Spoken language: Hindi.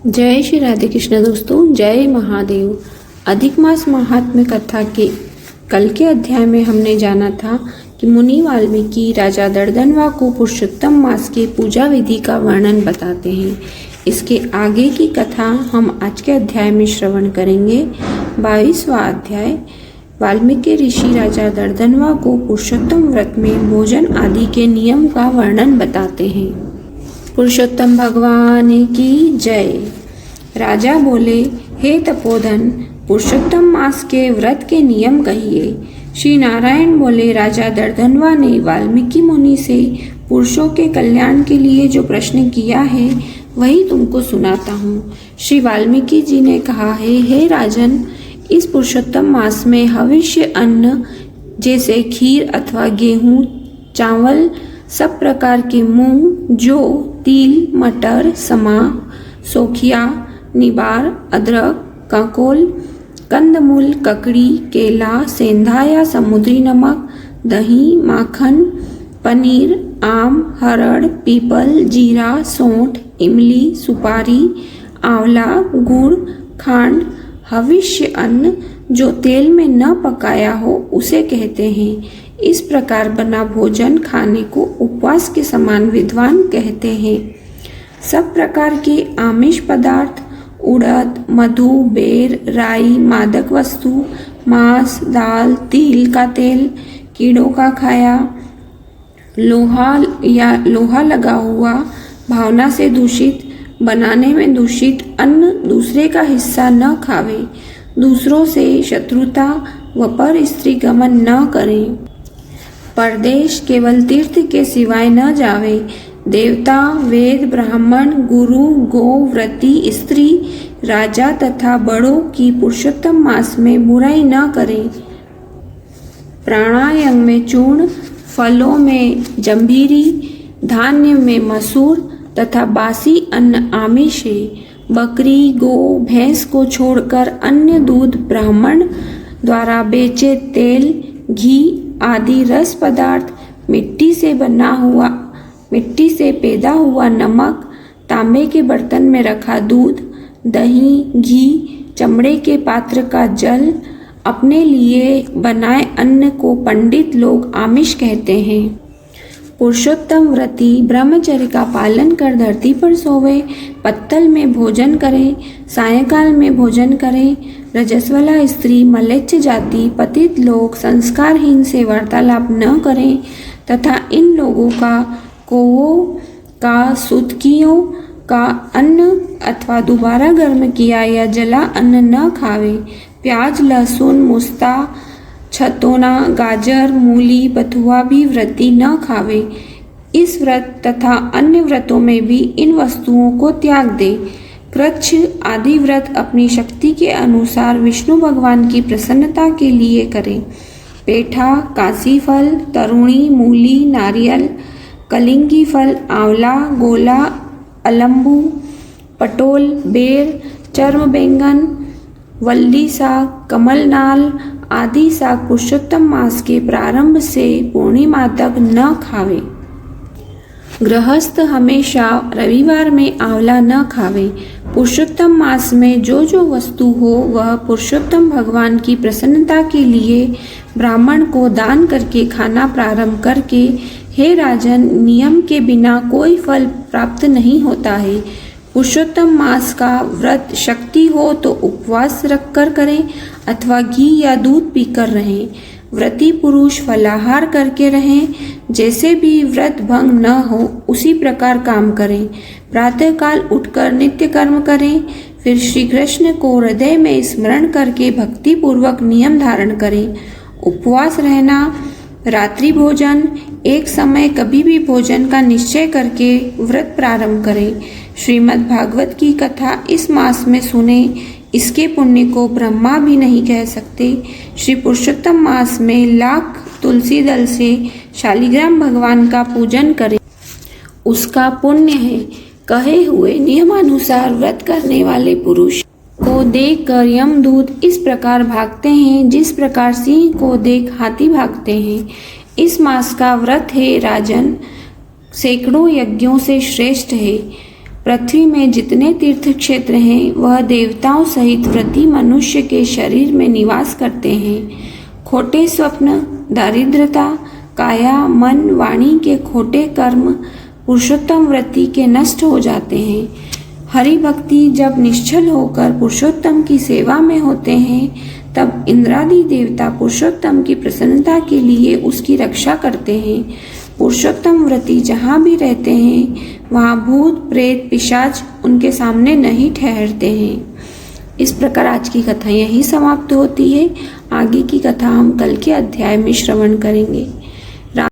जय श्री राधे कृष्ण दोस्तों, जय महादेव। अधिक मास महात्म्य कथा के कल के अध्याय में हमने जाना था कि मुनि वाल्मीकि राजा दर्दनवा को पुरुषोत्तम मास के पूजा विधि का वर्णन बताते हैं। इसके आगे की कथा हम आज के अध्याय में श्रवण करेंगे। 22वां अध्याय। वाल्मीकि ऋषि राजा दर्दनवा को पुरुषोत्तम व्रत में भोजन आदि के नियम का वर्णन बताते हैं। पुरुषोत्तम भगवान की जय। राजा बोले, हे तपोधन, पुरुषोत्तम मास के व्रत के नियम कहिए। श्री नारायण बोले, राजा दर्दनवा ने वाल्मीकि मुनि से पुरुषों के कल्याण के लिए जो प्रश्न किया है वही तुमको सुनाता हूँ। श्री वाल्मीकि जी ने कहा है, हे राजन, इस पुरुषोत्तम मास में हविष्य अन्न जैसे खीर अथवा गेहूं, चावल, सब प्रकार के मूंग, जौ, तिल, मटर, समा, सोखिया, निबार, अदरक, काकोल, कंदमूल, ककड़ी, केला, सेंधा या समुद्री नमक, दही, माखन, पनीर, आम, हरड़, पीपल, जीरा, सौंठ, इमली, सुपारी, आंवला, गुड़, खांड, हविष्य अन्न जो तेल में न पकाया हो उसे कहते हैं। इस प्रकार बना भोजन खाने को उपवास के समान विद्वान कहते हैं। सब प्रकार के आमिष पदार्थ, उड़द, मधु, बेर, राई, मादक वस्तु, मांस, दाल, तिल का तेल, कीड़ों का खाया, लोहा लगा हुआ, भावना से दूषित, बनाने में दूषित अन्न दूसरे का हिस्सा न खावे, दूसरों से शत्रुता व पर स्त्री गमन न करें, परदेश केवल तीर्थ के सिवाय न जावे, देवता, वेद, ब्राह्मण, गुरु, गो, व्रती, स्त्री, राजा तथा बड़ों की पुरुषोत्तम मास में बुराई न करें, प्राणायाम में चूर्ण, फलों में जंभीरी, धान्य में मसूर तथा बासी अन्न आमिष है, बकरी, गो, भैंस को छोड़कर अन्य दूध, ब्राह्मण द्वारा बेचे तेल, घी आदि रस पदार्थ, मिट्टी से पैदा हुआ नमक, तांबे के बर्तन में रखा दूध, दही, घी, चमड़े के पात्र का जल, अपने लिए बनाए अन्न को पंडित लोग आमिष कहते हैं। पुरुषोत्तम व्रती ब्रह्मचर्य का पालन कर धरती पर सोवे, पत्तल में भोजन करें, सायंकाल में भोजन करें, रजस्वला स्त्री, मलेच्छ जाति, पतित लोग संस्कारहीन से वार्तालाप न करें तथा इन लोगों का कौओं का, सुतकियों का अन्न अथवा दोबारा गर्म किया या जला अन्न न खावे, प्याज, लहसुन, मुस्ता, छतोना, गाजर, मूली, बथुआ भी व्रती न खावे। इस व्रत तथा अन्य व्रतों में भी इन वस्तुओं को त्याग दे। कृच्छ आदि व्रत अपनी शक्ति के अनुसार विष्णु भगवान की प्रसन्नता के लिए करें। पेठा, कासी फल, तरुणी, मूली, नारियल, कलिंगी फल, आंवला, गोला, अलंबू, पटोल, बेर, चर्म बैंगन, वल्ली साग, कमलनाल आदि साग पुरुषोत्तम मास के प्रारंभ से पूर्णिमा तक न खावे। गृहस्थ हमेशा रविवार में आंवला न खावे। पुरुषोत्तम मास में जो जो वस्तु हो वह पुरुषोत्तम भगवान की प्रसन्नता के लिए ब्राह्मण को दान करके खाना प्रारंभ करके, हे राजन, नियम के बिना कोई फल प्राप्त नहीं होता है। पुरुषोत्तम मास का व्रत शक्ति हो तो उपवास रखकर करें अथवा घी या दूध पीकर रहें। व्रती पुरुष फलाहार करके रहें। जैसे भी व्रत भंग न हो उसी प्रकार काम करें। प्रातःकाल उठकर नित्य कर्म करें, फिर श्री कृष्ण को हृदय में स्मरण करके भक्ति पूर्वक नियम धारण करें। उपवास रहना, रात्रि भोजन, एक समय कभी भी भोजन का निश्चय करके व्रत प्रारंभ करें। श्रीमद् भागवत की कथा इस मास में सुने, इसके पुण्य को ब्रह्मा भी नहीं कह सकते। श्री पुरुषोत्तम मास में लाख तुलसी दल से शालिग्राम भगवान का पूजन करें, उसका पुण्य है। कहे हुए नियमानुसार व्रत करने वाले पुरुष को देखकर यमदूत इस प्रकार भागते हैं जिस प्रकार सिंह को देख हाथी भागते हैं। इस मास का व्रत है राजन, सैकड़ों यज्ञों से श्रेष्ठ है। पृथ्वी में जितने तीर्थ क्षेत्र हैं वह देवताओं सहित व्रती मनुष्य के शरीर में निवास करते हैं। खोटे स्वप्न, दारिद्रता, काया, मन, वाणी के खोटे कर्म पुरुषोत्तम व्रती के नष्ट हो जाते हैं। हरि भक्ति जब निश्चल होकर पुरुषोत्तम की सेवा में होते हैं तब इंद्रादि देवता पुरुषोत्तम की प्रसन्नता के लिए उसकी रक्षा करते हैं। पुरुषोत्तम व्रती जहाँ भी रहते हैं वहाँ भूत, प्रेत, पिशाच उनके सामने नहीं ठहरते हैं। इस प्रकार आज की कथा यहीं समाप्त होती है। आगे की कथा हम कल के अध्याय में श्रवण करेंगे।